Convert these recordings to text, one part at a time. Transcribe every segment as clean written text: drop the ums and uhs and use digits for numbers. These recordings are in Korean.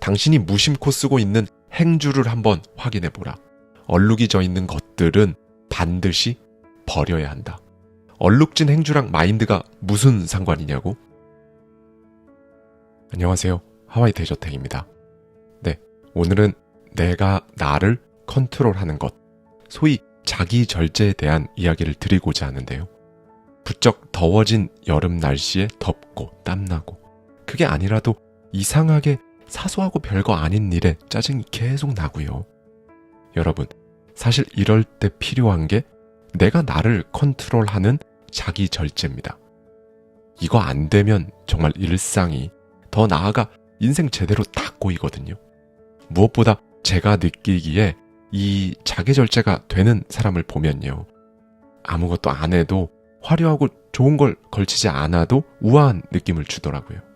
당신이 무심코 쓰고 있는 행주를 한번 확인해 보라. 얼룩이 져 있는 것들은 반드시 버려야 한다. 얼룩진 행주랑 마인드가 무슨 상관이냐고? 안녕하세요. 하와이 대저택입니다. 네, 오늘은 내가 나를 컨트롤하는 것, 소위 자기 절제에 대한 이야기를 드리고자 하는데요. 부쩍 더워진 여름 날씨에 덥고 땀나고, 그게 아니라도 이상하게 사소하고 별거 아닌 일에 짜증이 계속 나고요. 여러분, 사실 이럴 때 필요한 게 내가 나를 컨트롤하는 자기 절제입니다. 이거 안 되면 정말 일상이, 더 나아가 인생 제대로 다 꼬이거든요. 무엇보다 제가 느끼기에 이 자기 절제가 되는 사람을 보면요, 아무것도 안 해도 화려하고 좋은 걸 걸치지 않아도 우아한 느낌을 주더라고요.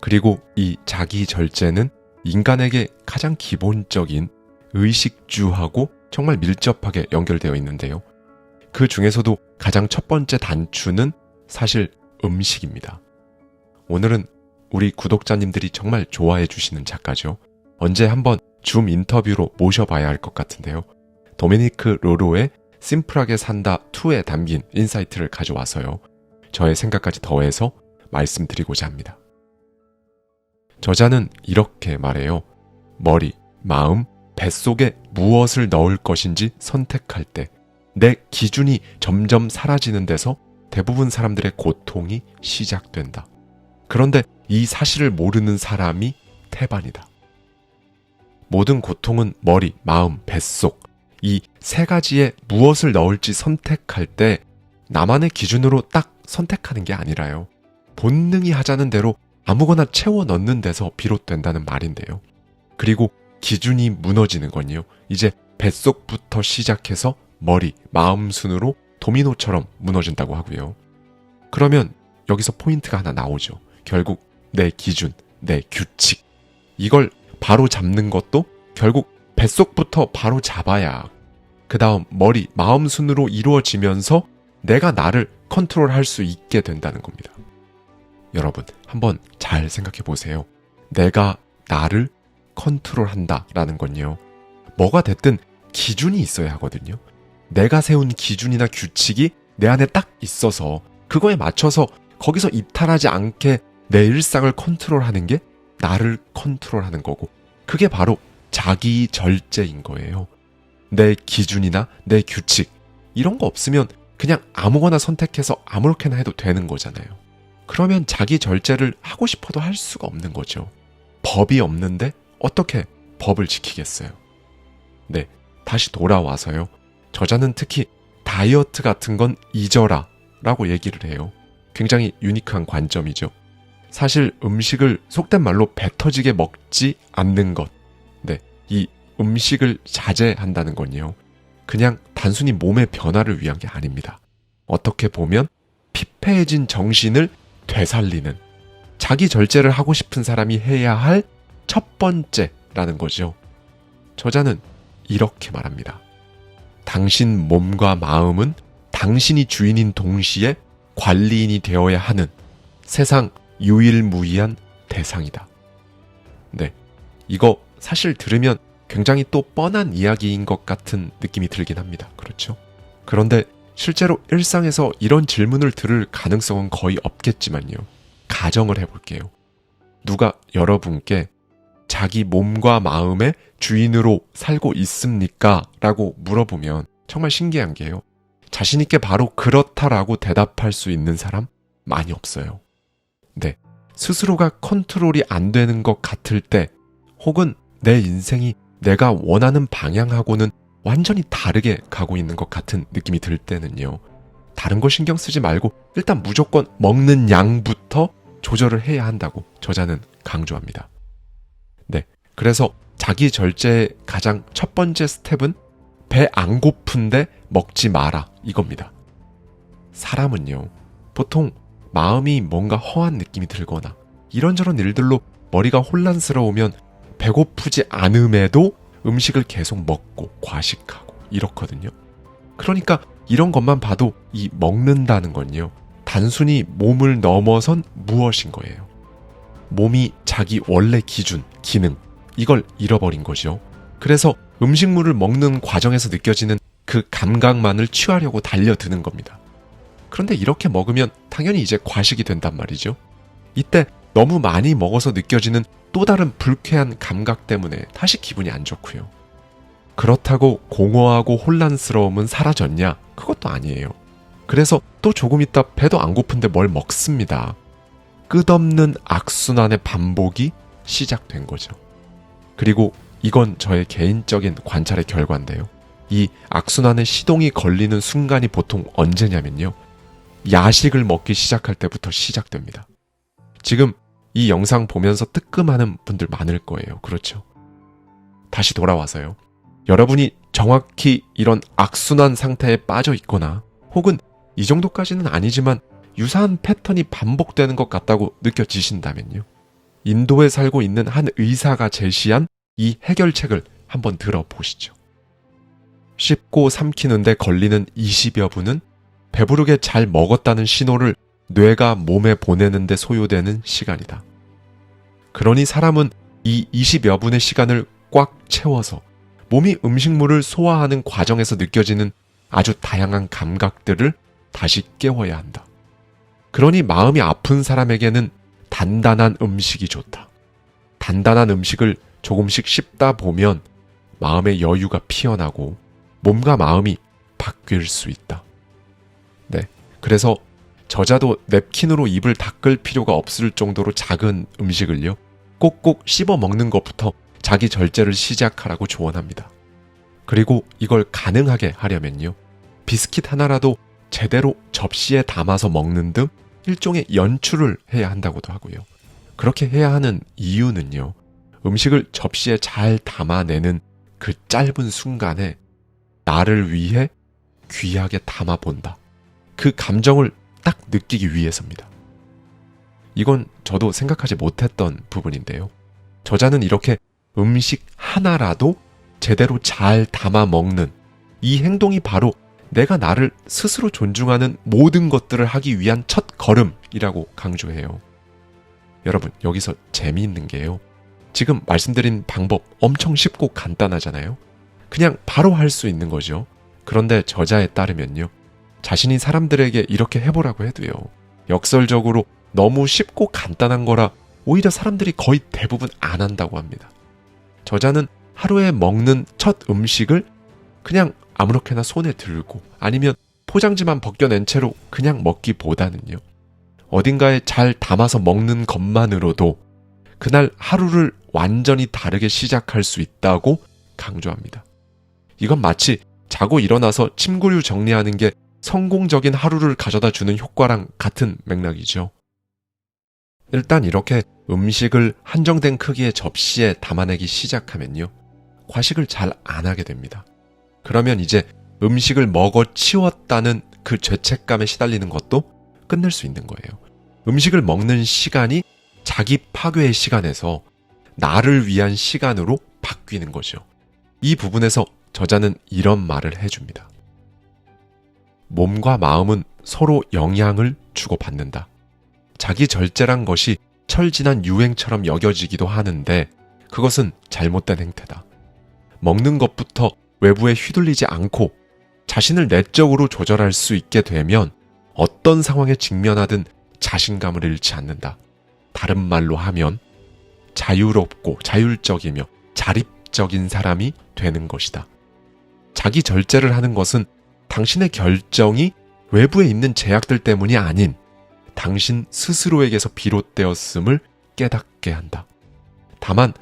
그리고 이 자기 절제는 인간에게 가장 기본적인 의식주하고 정말 밀접하게 연결되어 있는데요. 그 중에서도 가장 첫 번째 단추는 사실 음식입니다. 오늘은 우리 구독자님들이 정말 좋아해 주시는 작가죠. 언제 한번 줌 인터뷰로 모셔봐야 할 것 같은데요. 도미니크 로로의 심플하게 산다 2에 담긴 인사이트를 가져와서요, 저의 생각까지 더해서 말씀드리고자 합니다. 저자는 이렇게 말해요. 머리, 마음, 뱃속에 무엇을 넣을 것인지 선택할 때 내 기준이 점점 사라지는 데서 대부분 사람들의 고통이 시작된다. 그런데 이 사실을 모르는 사람이 태반이다. 모든 고통은 머리, 마음, 뱃속, 이 세 가지에 무엇을 넣을지 선택할 때 나만의 기준으로 딱 선택하는 게 아니라요, 본능이 하자는 대로 아무거나 채워 넣는 데서 비롯된다는 말인데요. 그리고 기준이 무너지는 건요, 이제 뱃속부터 시작해서 머리, 마음 순으로 도미노처럼 무너진다고 하고요. 그러면 여기서 포인트가 하나 나오죠. 결국 내 기준, 내 규칙, 이걸 바로 잡는 것도 결국 뱃속부터 바로 잡아야 그 다음 머리, 마음 순으로 이루어지면서 내가 나를 컨트롤할 수 있게 된다는 겁니다. 여러분, 한번 잘 생각해 보세요. 내가 나를 컨트롤한다 라는 건요, 뭐가 됐든 기준이 있어야 하거든요. 내가 세운 기준이나 규칙이 내 안에 딱 있어서 그거에 맞춰서 거기서 이탈하지 않게 내 일상을 컨트롤하는 게 나를 컨트롤하는 거고, 그게 바로 자기 절제인 거예요. 내 기준이나 내 규칙, 이런 거 없으면 그냥 아무거나 선택해서 아무렇게나 해도 되는 거잖아요. 그러면 자기 절제를 하고 싶어도 할 수가 없는 거죠. 법이 없는데 어떻게 법을 지키겠어요? 네, 다시 돌아와서요, 저자는 특히 다이어트 같은 건 잊어라 라고 얘기를 해요. 굉장히 유니크한 관점이죠. 사실 음식을 속된 말로 배 터지게 먹지 않는 것, 네, 이 음식을 자제한다는 건요, 그냥 단순히 몸의 변화를 위한 게 아닙니다. 어떻게 보면 피폐해진 정신을 되살리는, 자기 절제를 하고 싶은 사람이 해야 할 첫 번째라는 거죠. 저자는 이렇게 말합니다. 당신 몸과 마음은 당신이 주인인 동시에 관리인이 되어야 하는 세상 유일무이한 대상이다. 네, 이거 사실 들으면 굉장히 또 뻔한 이야기인 것 같은 느낌이 들긴 합니다. 그렇죠? 그런데 실제로 일상에서 이런 질문을 들을 가능성은 거의 없겠지만요, 가정을 해볼게요. 누가 여러분께 자기 몸과 마음의 주인으로 살고 있습니까? 라고 물어보면 정말 신기한 게요, 자신있게 바로 그렇다라고 대답할 수 있는 사람 많이 없어요. 네, 스스로가 컨트롤이 안 되는 것 같을 때, 혹은 내 인생이 내가 원하는 방향하고는 완전히 다르게 가고 있는 것 같은 느낌이 들 때는요, 다른 거 신경 쓰지 말고 일단 무조건 먹는 양부터 조절을 해야 한다고 저자는 강조합니다. 네, 그래서 자기 절제의 가장 첫 번째 스텝은 배 안 고픈데 먹지 마라 이겁니다. 사람은요, 보통 마음이 뭔가 허한 느낌이 들거나 이런저런 일들로 머리가 혼란스러우면 배고프지 않음에도 음식을 계속 먹고 과식하고 이렇거든요. 그러니까 이런 것만 봐도 이 먹는다는 건요, 단순히 몸을 넘어선 무엇인 거예요. 몸이 자기 원래 기준, 기능, 이걸 잃어버린 거죠. 그래서 음식물을 먹는 과정에서 느껴지는 그 감각만을 취하려고 달려드는 겁니다. 그런데 이렇게 먹으면 당연히 이제 과식이 된단 말이죠. 이때 너무 많이 먹어서 느껴지는 또 다른 불쾌한 감각 때문에 다시 기분이 안 좋고요. 그렇다고 공허하고 혼란스러움은 사라졌냐? 그것도 아니에요. 그래서 또 조금 있다 배도 안 고픈데 뭘 먹습니다. 끝없는 악순환의 반복이 시작된 거죠. 그리고 이건 저의 개인적인 관찰의 결과인데요. 이 악순환의 시동이 걸리는 순간이 보통 언제냐면요. 야식을 먹기 시작할 때부터 시작됩니다. 지금 이 영상 보면서 뜨끔하는 분들 많을 거예요. 그렇죠? 다시 돌아와서요. 여러분이 정확히 이런 악순환 상태에 빠져 있거나 혹은 이 정도까지는 아니지만 유사한 패턴이 반복되는 것 같다고 느껴지신다면요. 인도에 살고 있는 한 의사가 제시한 이 해결책을 한번 들어보시죠. 씹고 삼키는데 걸리는 20여 분은 배부르게 잘 먹었다는 신호를 뇌가 몸에 보내는데 소요되는 시간이다. 그러니 사람은 이 20여 분의 시간을 꽉 채워서 몸이 음식물을 소화하는 과정에서 느껴지는 아주 다양한 감각들을 다시 깨워야 한다. 그러니 마음이 아픈 사람에게는 단단한 음식이 좋다. 단단한 음식을 조금씩 씹다 보면 마음의 여유가 피어나고 몸과 마음이 바뀔 수 있다. 네, 그래서 저자도 냅킨으로 입을 닦을 필요가 없을 정도로 작은 음식을요, 꼭꼭 씹어 먹는 것부터 자기 절제를 시작하라고 조언합니다. 그리고 이걸 가능하게 하려면요, 비스킷 하나라도 제대로 접시에 담아서 먹는 등 일종의 연출을 해야 한다고도 하고요. 그렇게 해야 하는 이유는요, 음식을 접시에 잘 담아내는 그 짧은 순간에 나를 위해 귀하게 담아본다. 그 감정을 딱 느끼기 위해서입니다. 이건 저도 생각하지 못했던 부분인데요. 저자는 이렇게 음식 하나라도 제대로 잘 담아 먹는 이 행동이 바로 내가 나를 스스로 존중하는 모든 것들을 하기 위한 첫 걸음이라고 강조해요. 여러분, 여기서 재미있는 게요. 지금 말씀드린 방법 엄청 쉽고 간단하잖아요. 그냥 바로 할 수 있는 거죠. 그런데 저자에 따르면요, 자신이 사람들에게 이렇게 해보라고 해도요, 역설적으로 너무 쉽고 간단한 거라 오히려 사람들이 거의 대부분 안 한다고 합니다. 저자는 하루에 먹는 첫 음식을 그냥 아무렇게나 손에 들고 아니면 포장지만 벗겨낸 채로 그냥 먹기보다는요, 어딘가에 잘 담아서 먹는 것만으로도 그날 하루를 완전히 다르게 시작할 수 있다고 강조합니다. 이건 마치 자고 일어나서 침구류 정리하는 게 성공적인 하루를 가져다 주는 효과랑 같은 맥락이죠. 일단 이렇게 음식을 한정된 크기의 접시에 담아내기 시작하면요, 과식을 잘 안 하게 됩니다. 그러면 이제 음식을 먹어 치웠다는 그 죄책감에 시달리는 것도 끝낼 수 있는 거예요. 음식을 먹는 시간이 자기 파괴의 시간에서 나를 위한 시간으로 바뀌는 거죠. 이 부분에서 저자는 이런 말을 해줍니다. 몸과 마음은 서로 영향을 주고받는다. 자기 절제란 것이 철진한 유행처럼 여겨지기도 하는데 그것은 잘못된 행태다. 먹는 것부터 외부에 휘둘리지 않고 자신을 내적으로 조절할 수 있게 되면 어떤 상황에 직면하든 자신감을 잃지 않는다. 다른 말로 하면 자유롭고 자율적이며 자립적인 사람이 되는 것이다. 자기 절제를 하는 것은 당신의 결정이 외부에 있는 제약들 때문이 아닌 당신 스스로에게서 비롯되었음을 깨닫게 한다. 다만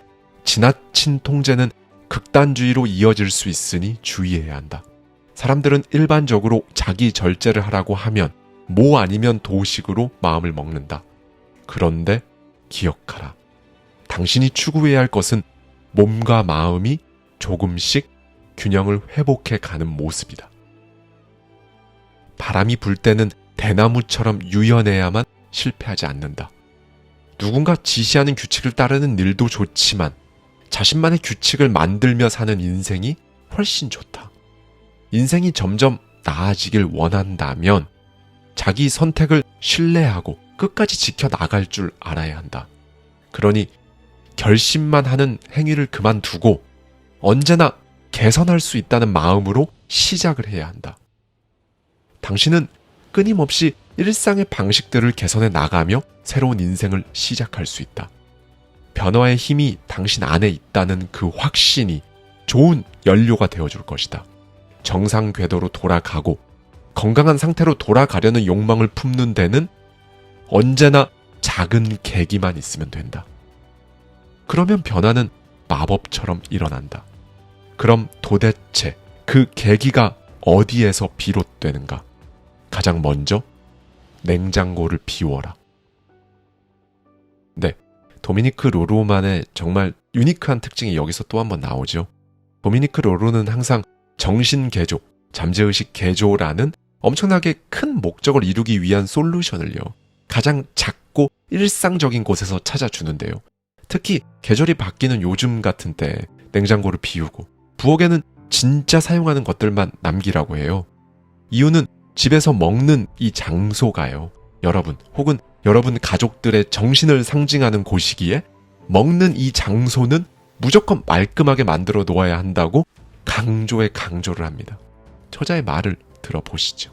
지나친 통제는 극단주의로 이어질 수 있으니 주의해야 한다. 사람들은 일반적으로 자기 절제를 하라고 하면 뭐 아니면 도식으로 마음을 먹는다. 그런데 기억하라. 당신이 추구해야 할 것은 몸과 마음이 조금씩 균형을 회복해 가는 모습이다. 바람이 불 때는 대나무처럼 유연해야만 실패하지 않는다. 누군가 지시하는 규칙을 따르는 일도 좋지만 자신만의 규칙을 만들며 사는 인생이 훨씬 좋다. 인생이 점점 나아지길 원한다면 자기 선택을 신뢰하고 끝까지 지켜나갈 줄 알아야 한다. 그러니 결심만 하는 행위를 그만두고 언제나 개선할 수 있다는 마음으로 시작을 해야 한다. 당신은 끊임없이 일상의 방식들을 개선해 나가며 새로운 인생을 시작할 수 있다. 변화의 힘이 당신 안에 있다는 그 확신이 좋은 연료가 되어줄 것이다. 정상 궤도로 돌아가고 건강한 상태로 돌아가려는 욕망을 품는 데는 언제나 작은 계기만 있으면 된다. 그러면 변화는 마법처럼 일어난다. 그럼 도대체 그 계기가 어디에서 비롯되는가? 가장 먼저 냉장고를 비워라. 네, 도미니크 로로만의 정말 유니크한 특징이 여기서 또 한 번 나오죠. 도미니크 로로는 항상 정신개조, 잠재의식 개조라는 엄청나게 큰 목적을 이루기 위한 솔루션을요, 가장 작고 일상적인 곳에서 찾아주는데요. 특히 계절이 바뀌는 요즘 같은 때 냉장고를 비우고 부엌에는 진짜 사용하는 것들만 남기라고 해요. 이유는 집에서 먹는 이 장소가요, 여러분 혹은 여러분 가족들의 정신을 상징하는 곳이기에 먹는 이 장소는 무조건 말끔하게 만들어 놓아야 한다고 강조를 합니다. 저자의 말을 들어보시죠.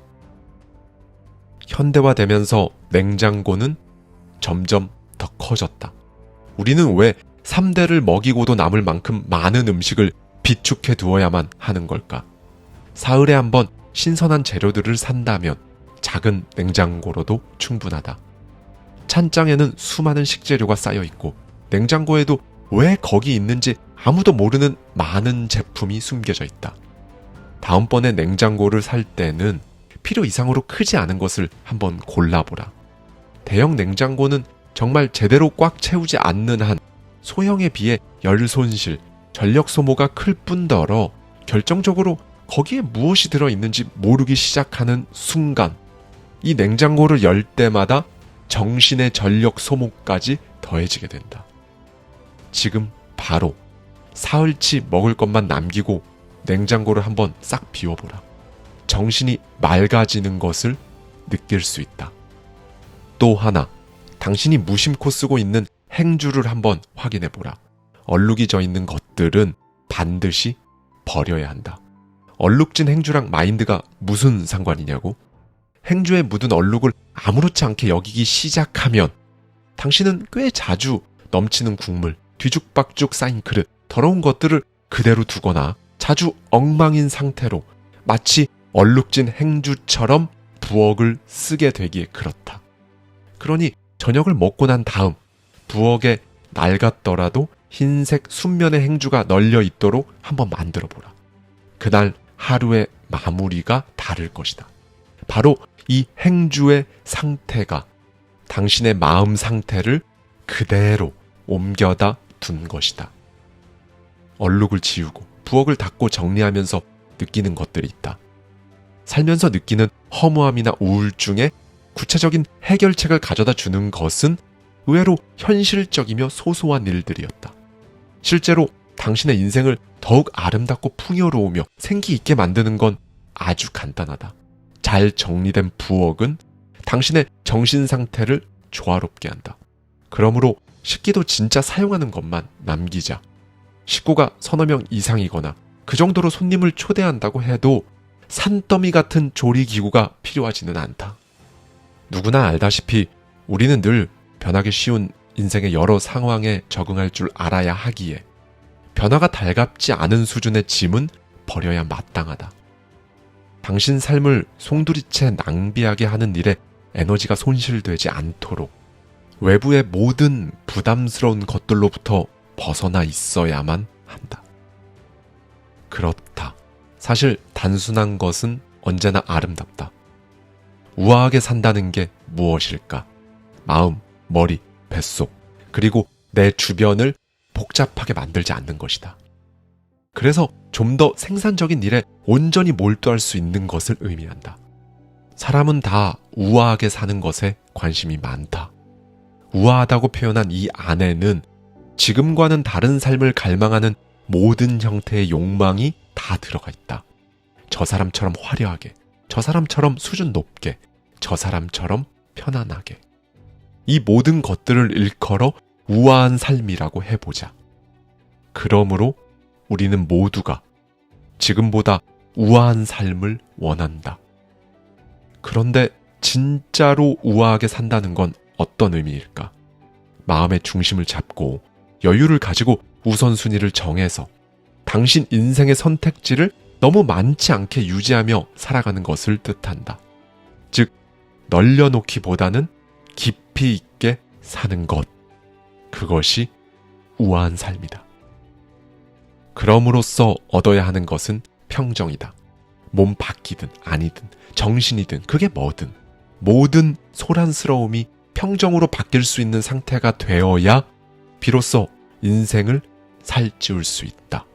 현대화되면서 냉장고는 점점 더 커졌다. 우리는 왜 3대를 먹이고도 남을 만큼 많은 음식을 비축해 두어야만 하는 걸까? 사흘에 한 번 신선한 재료들을 산다면 작은 냉장고로도 충분하다. 찬장에는 수많은 식재료가 쌓여 있고 냉장고에도 왜 거기 있는지 아무도 모르는 많은 제품이 숨겨져 있다. 다음번에 냉장고를 살 때는 필요 이상으로 크지 않은 것을 한번 골라보라. 대형 냉장고는 정말 제대로 꽉 채우지 않는 한 소형에 비해 열 손실, 전력 소모가 클 뿐더러 결정적으로 거기에 무엇이 들어있는지 모르기 시작하는 순간 이 냉장고를 열 때마다 정신의 전력 소모까지 더해지게 된다. 지금 바로 사흘치 먹을 것만 남기고 냉장고를 한번 싹 비워보라. 정신이 맑아지는 것을 느낄 수 있다. 또 하나, 당신이 무심코 쓰고 있는 행주를 한번 확인해보라. 얼룩이 져 있는 것들은 반드시 버려야 한다. 얼룩진 행주랑 마인드가 무슨 상관이냐고? 행주에 묻은 얼룩을 아무렇지 않게 여기기 시작하면 당신은 꽤 자주 넘치는 국물, 뒤죽박죽 쌓인 그릇, 더러운 것들을 그대로 두거나 자주 엉망인 상태로 마치 얼룩진 행주처럼 부엌을 쓰게 되기에 그렇다. 그러니 저녁을 먹고 난 다음 부엌에 낡았더라도 흰색 순면의 행주가 널려 있도록 한번 만들어 보라. 그날 하루의 마무리가 다를 것이다. 바로 이 행주의 상태가 당신의 마음 상태를 그대로 옮겨다 둔 것이다. 얼룩을 지우고 부엌을 닦고 정리하면서 느끼는 것들이 있다. 살면서 느끼는 허무함이나 우울증에 구체적인 해결책을 가져다 주는 것은 의외로 현실적이며 소소한 일들이었다. 실제로 당신의 인생을 더욱 아름답고 풍요로우며 생기 있게 만드는 건 아주 간단하다. 잘 정리된 부엌은 당신의 정신 상태를 조화롭게 한다. 그러므로 식기도 진짜 사용하는 것만 남기자. 식구가 서너 명 이상이거나 그 정도로 손님을 초대한다고 해도 산더미 같은 조리기구가 필요하지는 않다. 누구나 알다시피 우리는 늘 변하기 쉬운 인생의 여러 상황에 적응할 줄 알아야 하기에 변화가 달갑지 않은 수준의 짐은 버려야 마땅하다. 당신 삶을 송두리째 낭비하게 하는 일에 에너지가 손실되지 않도록 외부의 모든 부담스러운 것들로부터 벗어나 있어야만 한다. 그렇다. 사실 단순한 것은 언제나 아름답다. 우아하게 산다는 게 무엇일까? 마음, 머리, 뱃속, 그리고 내 주변을 복잡하게 만들지 않는 것이다. 그래서 좀 더 생산적인 일에 온전히 몰두할 수 있는 것을 의미한다. 사람은 다 우아하게 사는 것에 관심이 많다. 우아하다고 표현한 이 안에는 지금과는 다른 삶을 갈망하는 모든 형태의 욕망이 다 들어가 있다. 저 사람처럼 화려하게, 저 사람처럼 수준 높게, 저 사람처럼 편안하게. 이 모든 것들을 일컬어 우아한 삶이라고 해보자. 그러므로 우리는 모두가 지금보다 우아한 삶을 원한다. 그런데 진짜로 우아하게 산다는 건 어떤 의미일까? 마음의 중심을 잡고 여유를 가지고 우선순위를 정해서 당신 인생의 선택지를 너무 많지 않게 유지하며 살아가는 것을 뜻한다. 즉, 널려놓기보다는 깊이 있게 사는 것. 그것이 우아한 삶이다. 그럼으로써 얻어야 하는 것은 평정이다. 몸 바뀌든 아니든 정신이든 그게 뭐든 모든 소란스러움이 평정으로 바뀔 수 있는 상태가 되어야 비로소 인생을 살찌울 수 있다.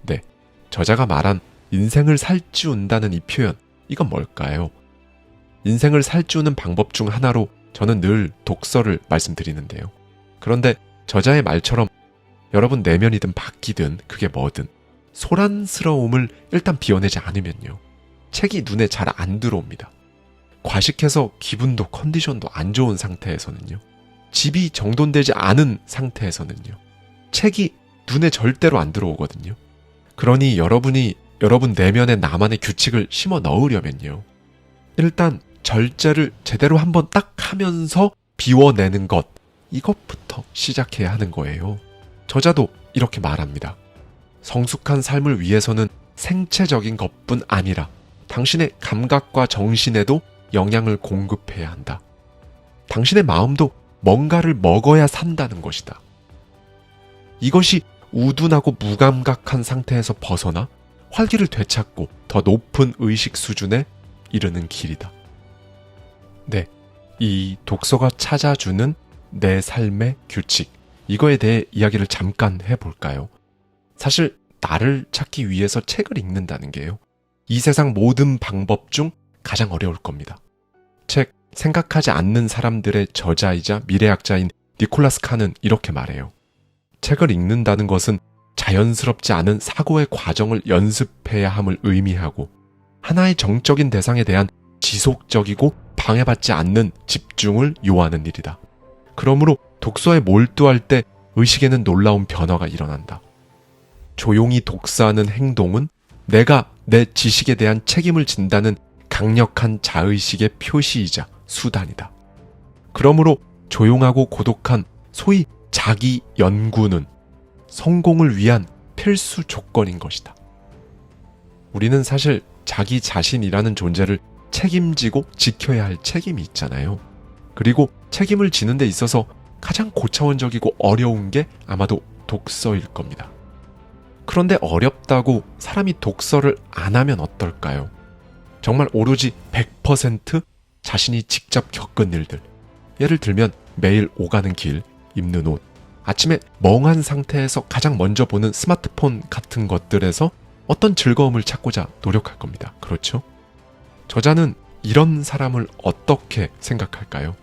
네, 저자가 말한 인생을 살찌운다는 이 표현, 이건 뭘까요? 인생을 살찌우는 방법 중 하나로 저는 늘 독서를 말씀드리는데요. 그런데 저자의 말처럼 여러분 내면이든 바뀌든 그게 뭐든 소란스러움을 일단 비워내지 않으면요, 책이 눈에 잘 안 들어옵니다. 과식해서 기분도 컨디션도 안 좋은 상태에서는요, 집이 정돈되지 않은 상태에서는요, 책이 눈에 절대로 안 들어오거든요. 그러니 여러분이 여러분 내면에 나만의 규칙을 심어 넣으려면요, 일단 절제를 제대로 한번 딱 하면서 비워내는 것, 이것부터 시작해야 하는 거예요. 저자도 이렇게 말합니다. 성숙한 삶을 위해서는 생체적인 것뿐 아니라 당신의 감각과 정신에도 영양을 공급해야 한다. 당신의 마음도 뭔가를 먹어야 산다는 것이다. 이것이 우둔하고 무감각한 상태에서 벗어나 활기를 되찾고 더 높은 의식 수준에 이르는 길이다. 네, 이 독서가 찾아주는 내 삶의 규칙, 이거에 대해 이야기를 잠깐 해볼까요? 사실 나를 찾기 위해서 책을 읽는다는 게요, 이 세상 모든 방법 중 가장 어려울 겁니다. 책 생각하지 않는 사람들의 저자이자 미래학자인 니콜라스 칸은 이렇게 말해요. 책을 읽는다는 것은 자연스럽지 않은 사고의 과정을 연습해야 함을 의미하고 하나의 정적인 대상에 대한 지속적이고 방해받지 않는 집중을 요하는 일이다. 그러므로 독서에 몰두할 때 의식에는 놀라운 변화가 일어난다. 조용히 독서하는 행동은 내가 내 지식에 대한 책임을 진다는 강력한 자의식의 표시이자 수단이다. 그러므로 조용하고 고독한 소위 자기 연구는 성공을 위한 필수 조건인 것이다. 우리는 사실 자기 자신이라는 존재를 책임지고 지켜야 할 책임이 있잖아요. 그리고 책임을 지는 데 있어서 가장 고차원적이고 어려운 게 아마도 독서일 겁니다. 그런데 어렵다고 사람이 독서를 안 하면 어떨까요? 정말 오로지 100% 자신이 직접 겪은 일들, 예를 들면 매일 오가는 길, 입는 옷, 아침에 멍한 상태에서 가장 먼저 보는 스마트폰 같은 것들에서 어떤 즐거움을 찾고자 노력할 겁니다. 그렇죠? 저자는 이런 사람을 어떻게 생각할까요?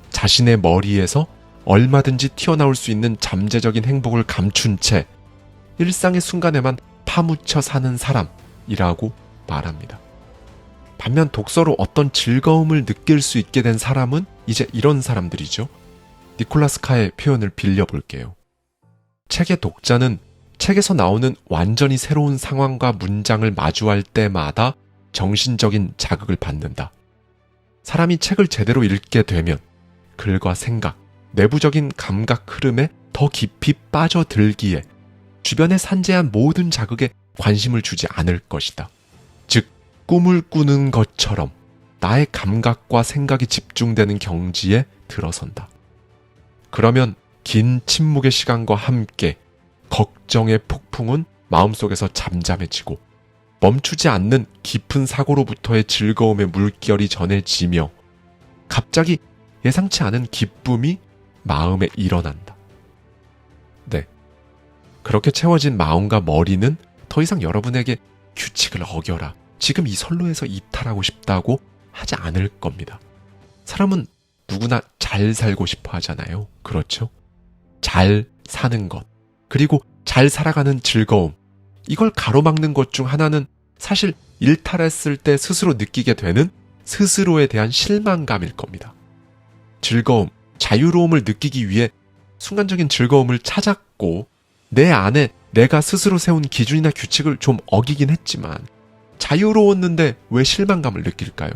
자신의 머리에서 얼마든지 튀어나올 수 있는 잠재적인 행복을 감춘 채 일상의 순간에만 파묻혀 사는 사람이라고 말합니다. 반면 독서로 어떤 즐거움을 느낄 수 있게 된 사람은 이제 이런 사람들이죠. 니콜라스 카의 표현을 빌려볼게요. 책의 독자는 책에서 나오는 완전히 새로운 상황과 문장을 마주할 때마다 정신적인 자극을 받는다. 사람이 책을 제대로 읽게 되면 글과 생각, 내부적인 감각 흐름에 더 깊이 빠져들기에 주변에 산재한 모든 자극에 관심을 주지 않을 것이다. 즉, 꿈을 꾸는 것처럼 나의 감각과 생각이 집중되는 경지에 들어선다. 그러면 긴 침묵의 시간과 함께 걱정의 폭풍은 마음속에서 잠잠해지고 멈추지 않는 깊은 사고로부터의 즐거움의 물결이 전해지며 갑자기 예상치 않은 기쁨이 마음에 일어난다. 네, 그렇게 채워진 마음과 머리는 더 이상 여러분에게 규칙을 어겨라, 지금 이 선로에서 이탈하고 싶다고 하지 않을 겁니다. 사람은 누구나 잘 살고 싶어 하잖아요. 그렇죠? 잘 사는 것, 그리고 잘 살아가는 즐거움, 이걸 가로막는 것 중 하나는 사실 일탈했을 때 스스로 느끼게 되는 스스로에 대한 실망감일 겁니다. 즐거움, 자유로움을 느끼기 위해 순간적인 즐거움을 찾았고 내 안에 내가 스스로 세운 기준이나 규칙을 좀 어기긴 했지만 자유로웠는데 왜 실망감을 느낄까요?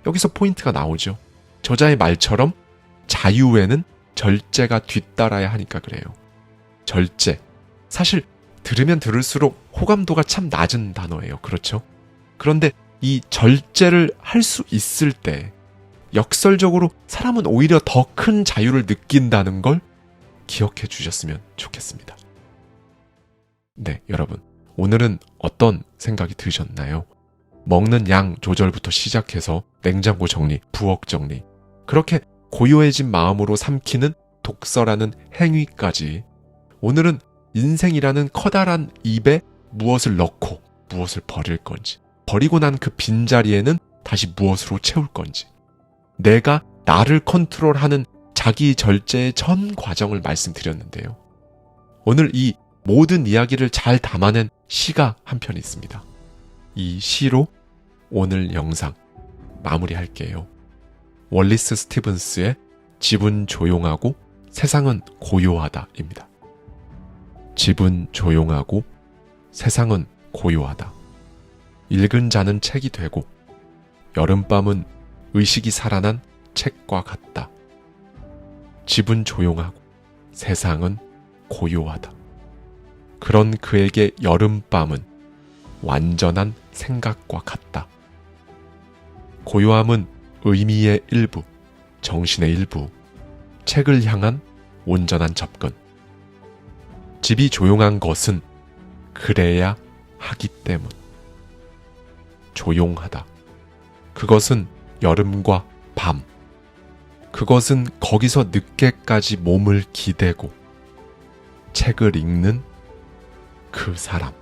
여기서 포인트가 나오죠. 저자의 말처럼 자유에는 절제가 뒤따라야 하니까 그래요. 절제. 사실 들으면 들을수록 호감도가 참 낮은 단어예요. 그렇죠? 그런데 이 절제를 할 수 있을 때 역설적으로 사람은 오히려 더 큰 자유를 느낀다는 걸 기억해 주셨으면 좋겠습니다. 네, 여러분. 오늘은 어떤 생각이 드셨나요? 먹는 양 조절부터 시작해서 냉장고 정리, 부엌 정리, 그렇게 고요해진 마음으로 삼키는 독서라는 행위까지 오늘은 인생이라는 커다란 입에 무엇을 넣고 무엇을 버릴 건지, 버리고 난 그 빈자리에는 다시 무엇으로 채울 건지, 내가 나를 컨트롤하는 자기 절제의 전 과정을 말씀드렸는데요. 오늘 이 모든 이야기를 잘 담아낸 시가 한 편 있습니다. 이 시로 오늘 영상 마무리할게요. 월리스 스티븐스의 집은 조용하고 세상은 고요하다입니다. 집은 조용하고 세상은 고요하다. 읽은 자는 책이 되고 여름밤은 의식이 살아난 책과 같다. 집은 조용하고 세상은 고요하다. 그런 그에게 여름밤은 완전한 생각과 같다. 고요함은 의미의 일부, 정신의 일부, 책을 향한 온전한 접근. 집이 조용한 것은 그래야 하기 때문. 조용하다. 그것은 여름과 밤. 그것은 거기서 늦게까지 몸을 기대고 책을 읽는 그 사람.